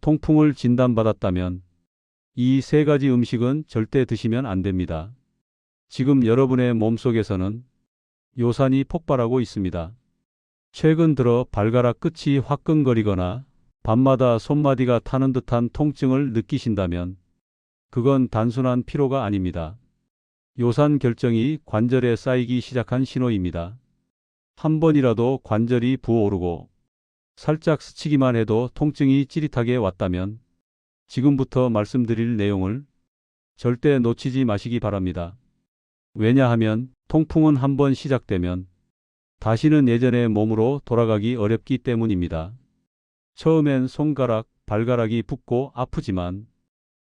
통풍을 진단받았다면 이 세 가지 음식은 절대 드시면 안 됩니다. 지금 여러분의 몸속에서는 요산이 폭발하고 있습니다. 최근 들어 발가락 끝이 화끈거리거나 밤마다 손마디가 타는 듯한 통증을 느끼신다면 그건 단순한 피로가 아닙니다. 요산 결정이 관절에 쌓이기 시작한 신호입니다. 한 번이라도 관절이 부어오르고 살짝 스치기만 해도 통증이 찌릿하게 왔다면 지금부터 말씀드릴 내용을 절대 놓치지 마시기 바랍니다. 왜냐하면 통풍은 한 번 시작되면 다시는 예전의 몸으로 돌아가기 어렵기 때문입니다. 처음엔 손가락, 발가락이 붓고 아프지만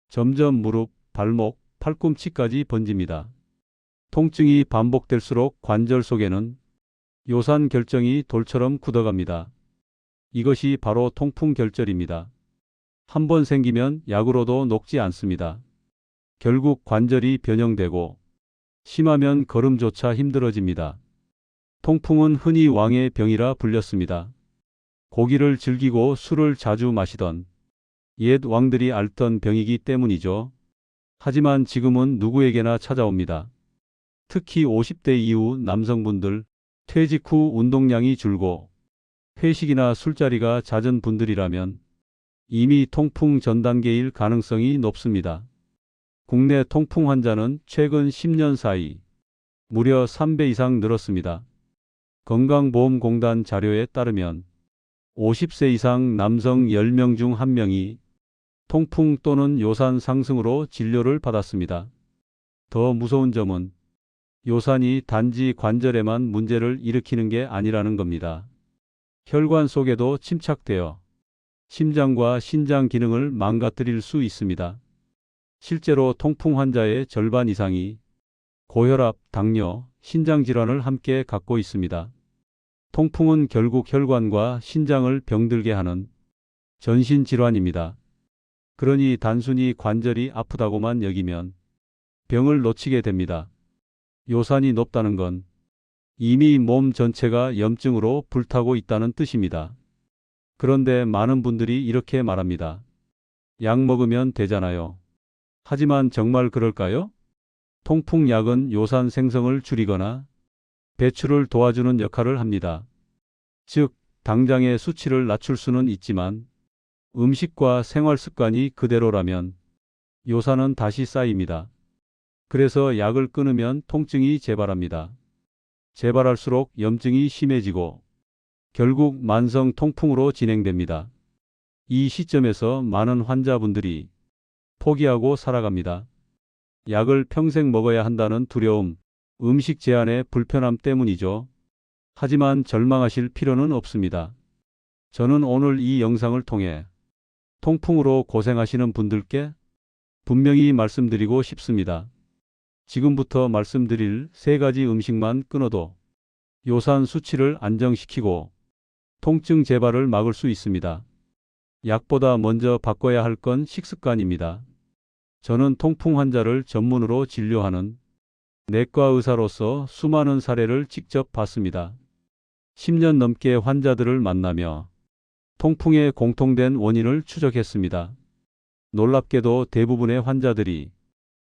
점점 무릎, 발목, 팔꿈치까지 번집니다. 통증이 반복될수록 관절 속에는 요산 결정이 돌처럼 굳어갑니다. 이것이 바로 통풍 결절입니다. 한 번 생기면 약으로도 녹지 않습니다. 결국 관절이 변형되고 심하면 걸음조차 힘들어집니다. 통풍은 흔히 왕의 병이라 불렸습니다. 고기를 즐기고 술을 자주 마시던 옛 왕들이 앓던 병이기 때문이죠. 하지만 지금은 누구에게나 찾아옵니다. 특히 50대 이후 남성분들, 퇴직 후 운동량이 줄고 회식이나 술자리가 잦은 분들이라면 이미 통풍 전 단계일 가능성이 높습니다. 국내 통풍 환자는 최근 10년 사이 무려 3배 이상 늘었습니다. 건강보험공단 자료에 따르면 50세 이상 남성 10명 중 1명이 통풍 또는 요산 상승으로 진료를 받았습니다. 더 무서운 점은 요산이 단지 관절에만 문제를 일으키는 게 아니라는 겁니다. 혈관 속에도 침착되어 심장과 신장 기능을 망가뜨릴 수 있습니다. 실제로 통풍 환자의 절반 이상이 고혈압, 당뇨, 신장 질환을 함께 갖고 있습니다. 통풍은 결국 혈관과 신장을 병들게 하는 전신 질환입니다. 그러니 단순히 관절이 아프다고만 여기면 병을 놓치게 됩니다. 요산이 높다는 건 이미 몸 전체가 염증으로 불타고 있다는 뜻입니다. 그런데 많은 분들이 이렇게 말합니다. 약 먹으면 되잖아요. 하지만 정말 그럴까요? 통풍약은 요산 생성을 줄이거나 배출을 도와주는 역할을 합니다. 즉, 당장의 수치를 낮출 수는 있지만 음식과 생활 습관이 그대로라면 요산은 다시 쌓입니다. 그래서 약을 끊으면 통증이 재발합니다. 재발할수록 염증이 심해지고 결국 만성 통풍으로 진행됩니다. 이 시점에서 많은 환자분들이 포기하고 살아갑니다. 약을 평생 먹어야 한다는 두려움, 음식 제한의 불편함 때문이죠. 하지만 절망하실 필요는 없습니다. 저는 오늘 이 영상을 통해 통풍으로 고생하시는 분들께 분명히 말씀드리고 싶습니다. 지금부터 말씀드릴 세 가지 음식만 끊어도 요산 수치를 안정시키고 통증 재발을 막을 수 있습니다. 약보다 먼저 바꿔야 할 건 식습관입니다. 저는 통풍 환자를 전문으로 진료하는 내과 의사로서 수많은 사례를 직접 봤습니다. 10년 넘게 환자들을 만나며 통풍의 공통된 원인을 추적했습니다. 놀랍게도 대부분의 환자들이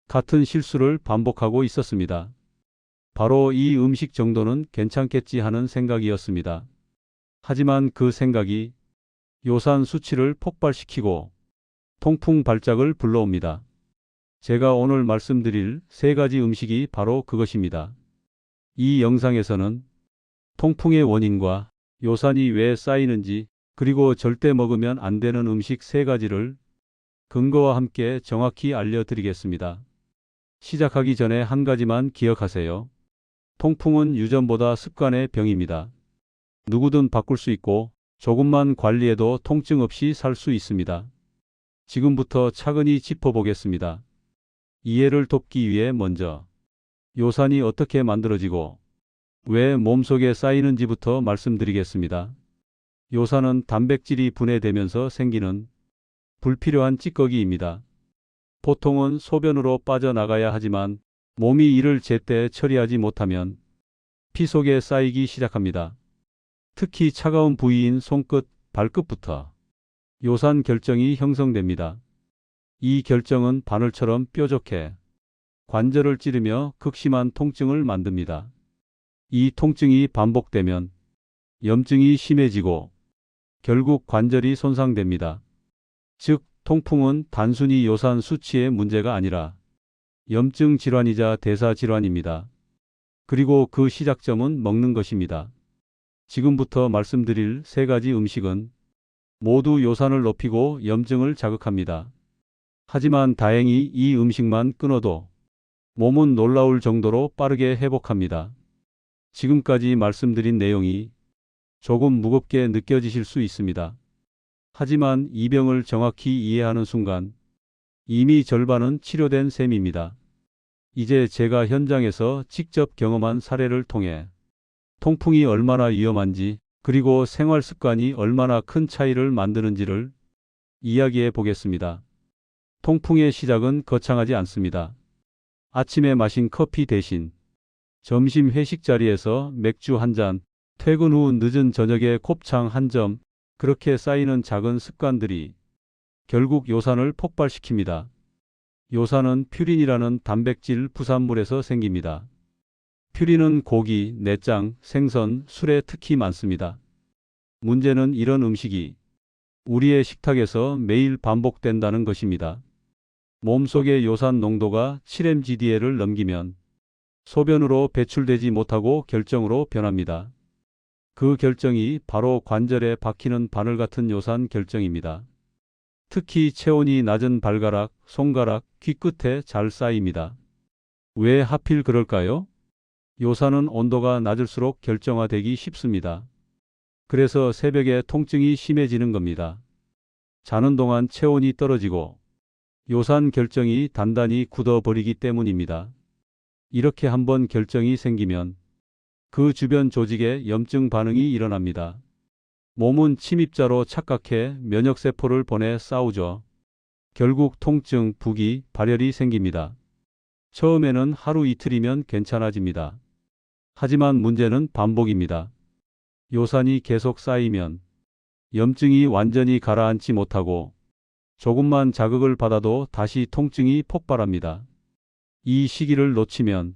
같은 실수를 반복하고 있었습니다. 바로 이 음식 정도는 괜찮겠지 하는 생각이었습니다. 하지만 그 생각이 요산 수치를 폭발시키고 통풍 발작을 불러옵니다. 제가 오늘 말씀드릴 세 가지 음식이 바로 그것입니다. 이 영상에서는 통풍의 원인과 요산이 왜 쌓이는지 그리고 절대 먹으면 안 되는 음식 세 가지를 근거와 함께 정확히 알려드리겠습니다. 시작하기 전에 한 가지만 기억하세요. 통풍은 유전보다 습관의 병입니다. 누구든 바꿀 수 있고 조금만 관리해도 통증 없이 살 수 있습니다. 지금부터 차근히 짚어보겠습니다. 이해를 돕기 위해 먼저 요산이 어떻게 만들어지고 왜 몸속에 쌓이는지부터 말씀드리겠습니다. 요산은 단백질이 분해되면서 생기는 불필요한 찌꺼기입니다. 보통은 소변으로 빠져나가야 하지만 몸이 이를 제때 처리하지 못하면 피 속에 쌓이기 시작합니다. 특히 차가운 부위인 손끝, 발끝부터 요산 결정이 형성됩니다. 이 결정은 바늘처럼 뾰족해 관절을 찌르며 극심한 통증을 만듭니다. 이 통증이 반복되면 염증이 심해지고 결국 관절이 손상됩니다. 즉, 통풍은 단순히 요산 수치의 문제가 아니라 염증 질환이자 대사 질환입니다. 그리고 그 시작점은 먹는 것입니다. 지금부터 말씀드릴 세 가지 음식은 모두 요산을 높이고 염증을 자극합니다. 하지만 다행히 이 음식만 끊어도 몸은 놀라울 정도로 빠르게 회복합니다. 지금까지 말씀드린 내용이 조금 무겁게 느껴지실 수 있습니다. 하지만 이 병을 정확히 이해하는 순간 이미 절반은 치료된 셈입니다. 이제 제가 현장에서 직접 경험한 사례를 통해 통풍이 얼마나 위험한지 그리고 생활 습관이 얼마나 큰 차이를 만드는지를 이야기해 보겠습니다. 통풍의 시작은 거창하지 않습니다. 아침에 마신 커피 대신 점심 회식 자리에서 맥주 한 잔, 퇴근 후 늦은 저녁에 곱창 한 점, 그렇게 쌓이는 작은 습관들이 결국 요산을 폭발시킵니다. 요산은 퓨린이라는 단백질 부산물에서 생깁니다. 퓨린은 고기, 내장, 생선, 술에 특히 많습니다. 문제는 이런 음식이 우리의 식탁에서 매일 반복된다는 것입니다. 몸속의 요산 농도가 7mgdl을 넘기면 소변으로 배출되지 못하고 결정으로 변합니다. 그 결정이 바로 관절에 박히는 바늘 같은 요산 결정입니다. 특히 체온이 낮은 발가락, 손가락, 귀끝에 잘 쌓입니다. 왜 하필 그럴까요? 요산은 온도가 낮을수록 결정화되기 쉽습니다. 그래서 새벽에 통증이 심해지는 겁니다. 자는 동안 체온이 떨어지고 요산 결정이 단단히 굳어버리기 때문입니다. 이렇게 한번 결정이 생기면 그 주변 조직에 염증 반응이 일어납니다. 몸은 침입자로 착각해 면역세포를 보내 싸우죠. 결국 통증, 부기, 발열이 생깁니다. 처음에는 하루 이틀이면 괜찮아집니다. 하지만 문제는 반복입니다. 요산이 계속 쌓이면 염증이 완전히 가라앉지 못하고 조금만 자극을 받아도 다시 통증이 폭발합니다. 이 시기를 놓치면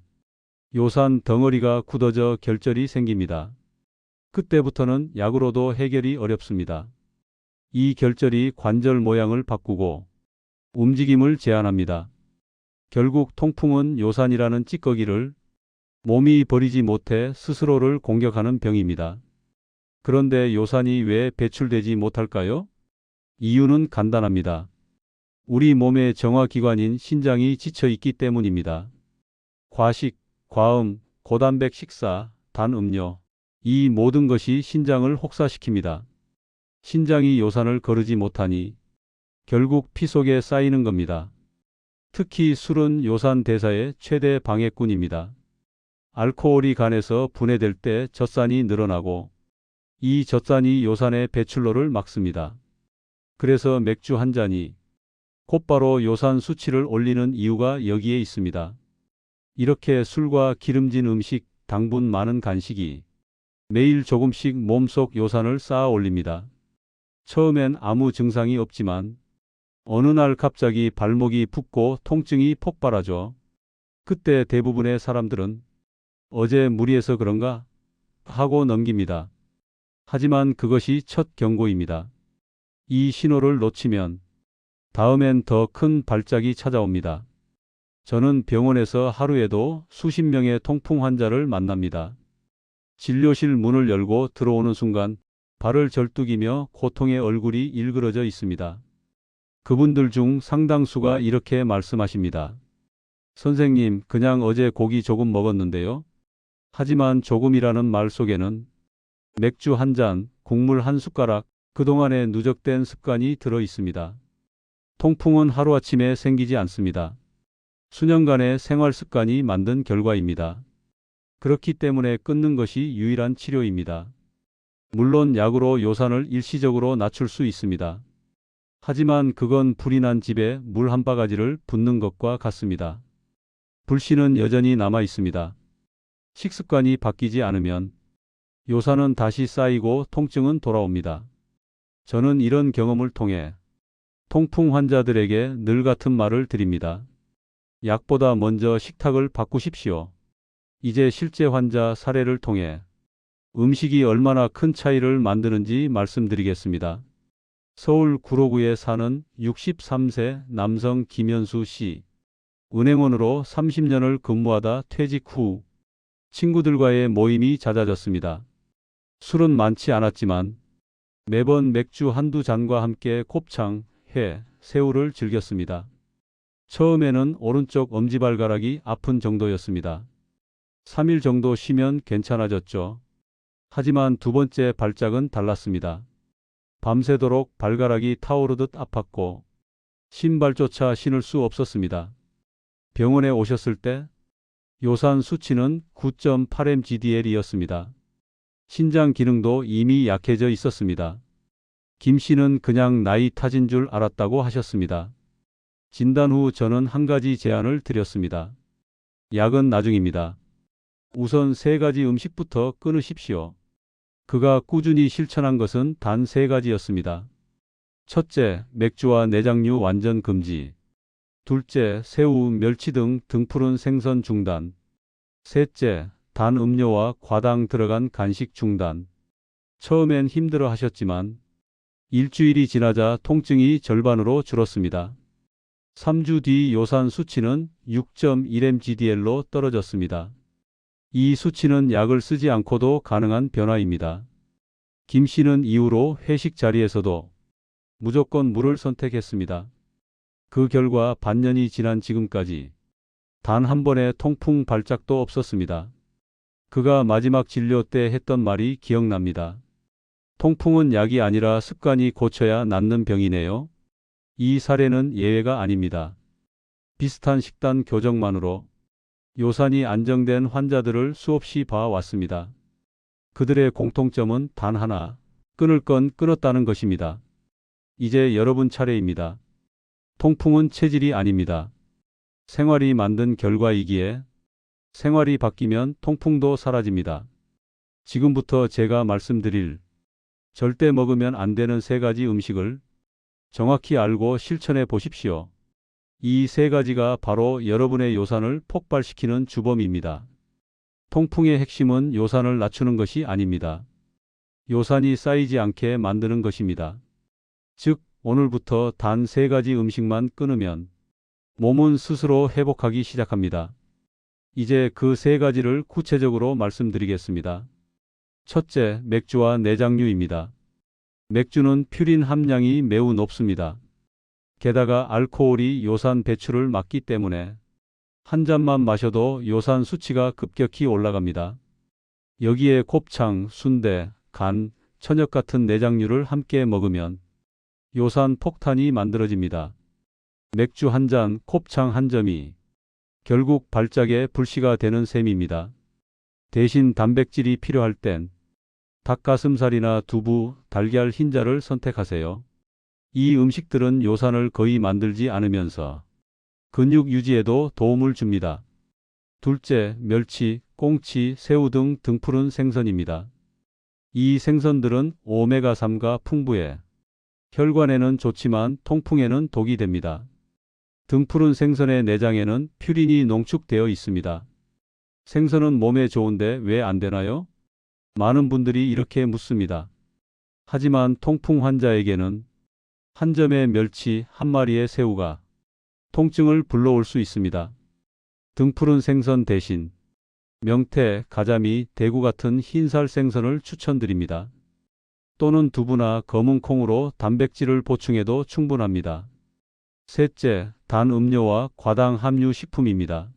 요산 덩어리가 굳어져 결절이 생깁니다. 그때부터는 약으로도 해결이 어렵습니다. 이 결절이 관절 모양을 바꾸고 움직임을 제한합니다. 결국 통풍은 요산이라는 찌꺼기를 몸이 버리지 못해 스스로를 공격하는 병입니다. 그런데 요산이 왜 배출되지 못할까요? 이유는 간단합니다. 우리 몸의 정화기관인 신장이 지쳐 있기 때문입니다. 과식, 과음, 고단백 식사, 단 음료, 이 모든 것이 신장을 혹사시킵니다. 신장이 요산을 거르지 못하니 결국 피 속에 쌓이는 겁니다. 특히 술은 요산 대사의 최대 방해꾼입니다. 알코올이 간에서 분해될 때 젖산이 늘어나고 이 젖산이 요산의 배출로를 막습니다. 그래서 맥주 한 잔이 곧바로 요산 수치를 올리는 이유가 여기에 있습니다. 이렇게 술과 기름진 음식, 당분 많은 간식이 매일 조금씩 몸속 요산을 쌓아 올립니다. 처음엔 아무 증상이 없지만 어느 날 갑자기 발목이 붓고 통증이 폭발하죠. 그때 대부분의 사람들은 어제 무리해서 그런가 하고 넘깁니다. 하지만 그것이 첫 경고입니다. 이 신호를 놓치면 다음엔 더 큰 발작이 찾아옵니다. 저는 병원에서 하루에도 수십 명의 통풍 환자를 만납니다. 진료실 문을 열고 들어오는 순간 발을 절뚝이며 고통의 얼굴이 일그러져 있습니다. 그분들 중 상당수가 이렇게 말씀하십니다. 선생님, 그냥 어제 고기 조금 먹었는데요. 하지만 조금이라는 말 속에는 맥주 한 잔, 국물 한 숟가락, 그동안의 누적된 습관이 들어 있습니다. 통풍은 하루아침에 생기지 않습니다. 수년간의 생활 습관이 만든 결과입니다. 그렇기 때문에 끊는 것이 유일한 치료입니다. 물론 약으로 요산을 일시적으로 낮출 수 있습니다. 하지만 그건 불이 난 집에 물 한 바가지를 붓는 것과 같습니다. 불씨는 여전히 남아 있습니다. 식습관이 바뀌지 않으면 요산은 다시 쌓이고 통증은 돌아옵니다. 저는 이런 경험을 통해 통풍 환자들에게 늘 같은 말을 드립니다. 약보다 먼저 식탁을 바꾸십시오. 이제 실제 환자 사례를 통해 음식이 얼마나 큰 차이를 만드는지 말씀드리겠습니다. 서울 구로구에 사는 63세 남성 김현수 씨. 은행원으로 30년을 근무하다 퇴직 후 친구들과의 모임이 잦아졌습니다. 술은 많지 않았지만 매번 맥주 한두 잔과 함께 곱창, 회, 새우를 즐겼습니다. 처음에는 오른쪽 엄지발가락이 아픈 정도였습니다. 3일 정도 쉬면 괜찮아졌죠. 하지만 두 번째 발작은 달랐습니다. 밤새도록 발가락이 타오르듯 아팠고 신발조차 신을 수 없었습니다. 병원에 오셨을 때 요산 수치는 9.8mgdl이었습니다. 신장 기능도 이미 약해져 있었습니다. 김 씨는 그냥 나이 타진 줄 알았다고 하셨습니다. 진단 후 저는 한 가지 제안을 드렸습니다. 약은 나중입니다. 우선 3가지 음식부터 끊으십시오. 그가 꾸준히 실천한 것은 단 3가지였습니다. 첫째, 맥주와 내장류 완전 금지. 둘째, 새우, 멸치 등 등푸른 생선 중단. 셋째, 단 음료와 과당 들어간 간식 중단. 처음엔 힘들어 하셨지만 일주일이 지나자 통증이 절반으로 줄었습니다. 3주 뒤 요산 수치는 6.1mgdl로 떨어졌습니다. 이 수치는 약을 쓰지 않고도 가능한 변화입니다. 김 씨는 이후로 회식 자리에서도 무조건 물을 선택했습니다. 그 결과 반년이 지난 지금까지 단 한 번의 통풍 발작도 없었습니다. 그가 마지막 진료 때 했던 말이 기억납니다. 통풍은 약이 아니라 습관이 고쳐야 낫는 병이네요. 이 사례는 예외가 아닙니다. 비슷한 식단 교정만으로 요산이 안정된 환자들을 수없이 봐왔습니다. 그들의 공통점은 단 하나, 끊을 건 끊었다는 것입니다. 이제 여러분 차례입니다. 통풍은 체질이 아닙니다. 생활이 만든 결과이기에 생활이 바뀌면 통풍도 사라집니다. 지금부터 제가 말씀드릴 절대 먹으면 안 되는 3가지 음식을 정확히 알고 실천해 보십시오. 이 3가지가 바로 여러분의 요산을 폭발시키는 주범입니다. 통풍의 핵심은 요산을 낮추는 것이 아닙니다. 요산이 쌓이지 않게 만드는 것입니다. 즉, 오늘부터 단 3가지 음식만 끊으면 몸은 스스로 회복하기 시작합니다. 이제 그 3가지를 구체적으로 말씀드리겠습니다. 첫째, 맥주와 내장류입니다. 맥주는 퓨린 함량이 매우 높습니다. 게다가 알코올이 요산 배출을 막기 때문에 한 잔만 마셔도 요산 수치가 급격히 올라갑니다. 여기에 곱창, 순대, 간, 천엽 같은 내장류를 함께 먹으면 요산 폭탄이 만들어집니다. 맥주 한 잔, 곱창 한 점이 결국 발작의 불씨가 되는 셈입니다. 대신 단백질이 필요할 땐 닭가슴살이나 두부, 달걀 흰자를 선택하세요. 이 음식들은 요산을 거의 만들지 않으면서 근육 유지에도 도움을 줍니다. 둘째, 멸치, 꽁치, 새우 등 등푸른 생선입니다. 이 생선들은 오메가3가 풍부해 혈관에는 좋지만 통풍에는 독이 됩니다. 등푸른 생선의 내장에는 퓨린이 농축되어 있습니다. 생선은 몸에 좋은데 왜 안 되나요? 많은 분들이 이렇게 묻습니다. 하지만 통풍 환자에게는 한 점의 멸치, 한 마리의 새우가 통증을 불러올 수 있습니다. 등푸른 생선 대신 명태, 가자미, 대구 같은 흰살 생선을 추천드립니다. 또는 두부나 검은 콩으로 단백질을 보충해도 충분합니다. 셋째, 단 음료와 과당 함유 식품입니다.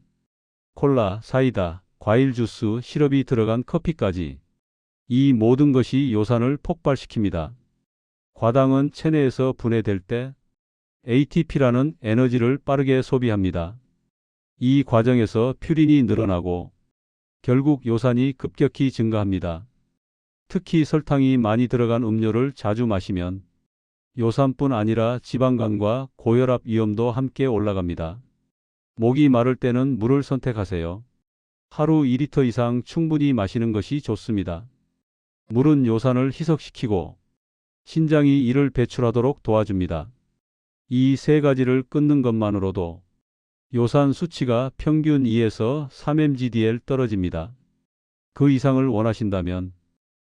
콜라, 사이다, 과일 주스, 시럽이 들어간 커피까지 이 모든 것이 요산을 폭발시킵니다. 과당은 체내에서 분해될 때 ATP라는 에너지를 빠르게 소비합니다. 이 과정에서 퓨린이 늘어나고 결국 요산이 급격히 증가합니다. 특히 설탕이 많이 들어간 음료를 자주 마시면 요산뿐 아니라 지방간과 고혈압 위험도 함께 올라갑니다. 목이 마를 때는 물을 선택하세요. 하루 2리터 이상 충분히 마시는 것이 좋습니다. 물은 요산을 희석시키고 신장이 이를 배출하도록 도와줍니다. 이 세 가지를 끊는 것만으로도 요산 수치가 평균 2에서 3mg/dl 떨어집니다. 그 이상을 원하신다면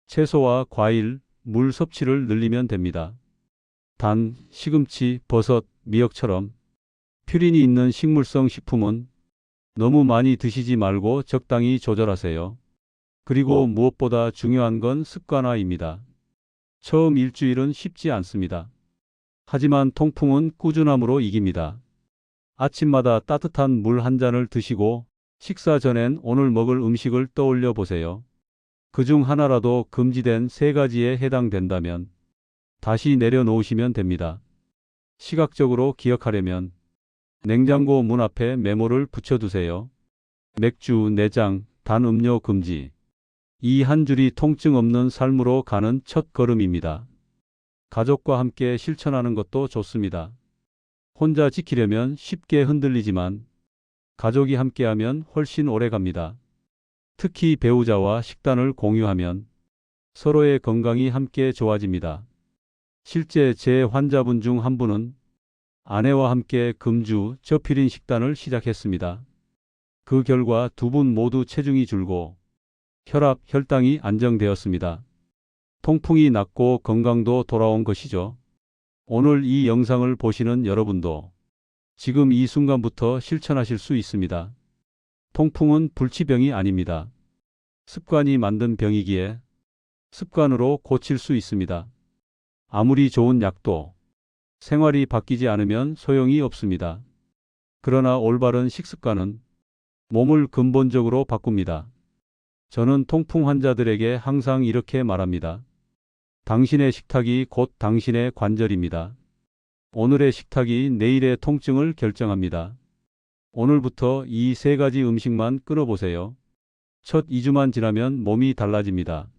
채소와 과일, 물 섭취를 늘리면 됩니다. 단, 시금치, 버섯, 미역처럼 퓨린이 있는 식물성 식품은 너무 많이 드시지 말고 적당히 조절하세요. 그리고 무엇보다 중요한 건 습관화입니다. 처음 일주일은 쉽지 않습니다. 하지만 통풍은 꾸준함으로 이깁니다. 아침마다 따뜻한 물 한 잔을 드시고 식사 전엔 오늘 먹을 음식을 떠올려 보세요. 그중 하나라도 금지된 세 가지에 해당된다면 다시 내려놓으시면 됩니다. 시각적으로 기억하려면 냉장고 문 앞에 메모를 붙여두세요. 맥주, 내장, 단 음료 금지. 이 한 줄이 통증 없는 삶으로 가는 첫 걸음입니다. 가족과 함께 실천하는 것도 좋습니다. 혼자 지키려면 쉽게 흔들리지만 가족이 함께하면 훨씬 오래 갑니다. 특히 배우자와 식단을 공유하면 서로의 건강이 함께 좋아집니다. 실제 제 환자분 중 한 분은 아내와 함께 금주 저필인 식단을 시작했습니다. 그 결과 두 분 모두 체중이 줄고 혈압, 혈당이 안정되었습니다. 통풍이 낫고 건강도 돌아온 것이죠. 오늘 이 영상을 보시는 여러분도 지금 이 순간부터 실천하실 수 있습니다. 통풍은 불치병이 아닙니다. 습관이 만든 병이기에 습관으로 고칠 수 있습니다. 아무리 좋은 약도 생활이 바뀌지 않으면 소용이 없습니다. 그러나 올바른 식습관은 몸을 근본적으로 바꿉니다. 저는 통풍 환자들에게 항상 이렇게 말합니다. 당신의 식탁이 곧 당신의 관절입니다. 오늘의 식탁이 내일의 통증을 결정합니다. 오늘부터 이 세 가지 음식만 끊어보세요. 첫 2주만 지나면 몸이 달라집니다.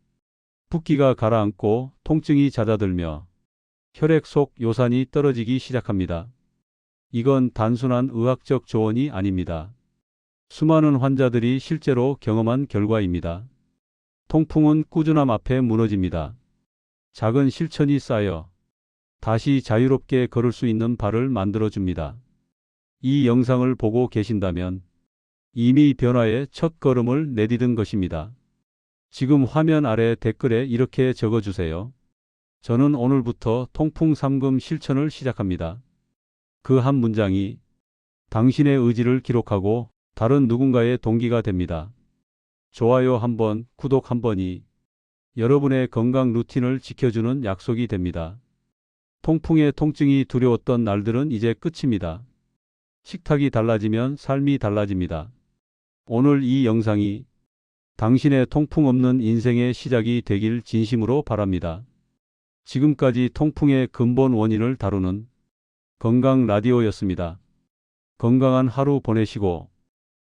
붓기가 가라앉고 통증이 잦아들며 혈액 속 요산이 떨어지기 시작합니다. 이건 단순한 의학적 조언이 아닙니다. 수많은 환자들이 실제로 경험한 결과입니다. 통풍은 꾸준함 앞에 무너집니다. 작은 실천이 쌓여 다시 자유롭게 걸을 수 있는 발을 만들어줍니다. 이 영상을 보고 계신다면 이미 변화의 첫 걸음을 내디딘 것입니다. 지금 화면 아래 댓글에 이렇게 적어주세요. 저는 오늘부터 통풍 3금 실천을 시작합니다. 그 한 문장이 당신의 의지를 기록하고 다른 누군가의 동기가 됩니다. 좋아요 한 번, 구독 한 번이 여러분의 건강 루틴을 지켜주는 약속이 됩니다. 통풍의 통증이 두려웠던 날들은 이제 끝입니다. 식탁이 달라지면 삶이 달라집니다. 오늘 이 영상이 당신의 통풍 없는 인생의 시작이 되길 진심으로 바랍니다. 지금까지 통풍의 근본 원인을 다루는 건강 라디오였습니다. 건강한 하루 보내시고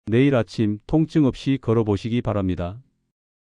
내일 아침 통증 없이 걸어보시기 바랍니다.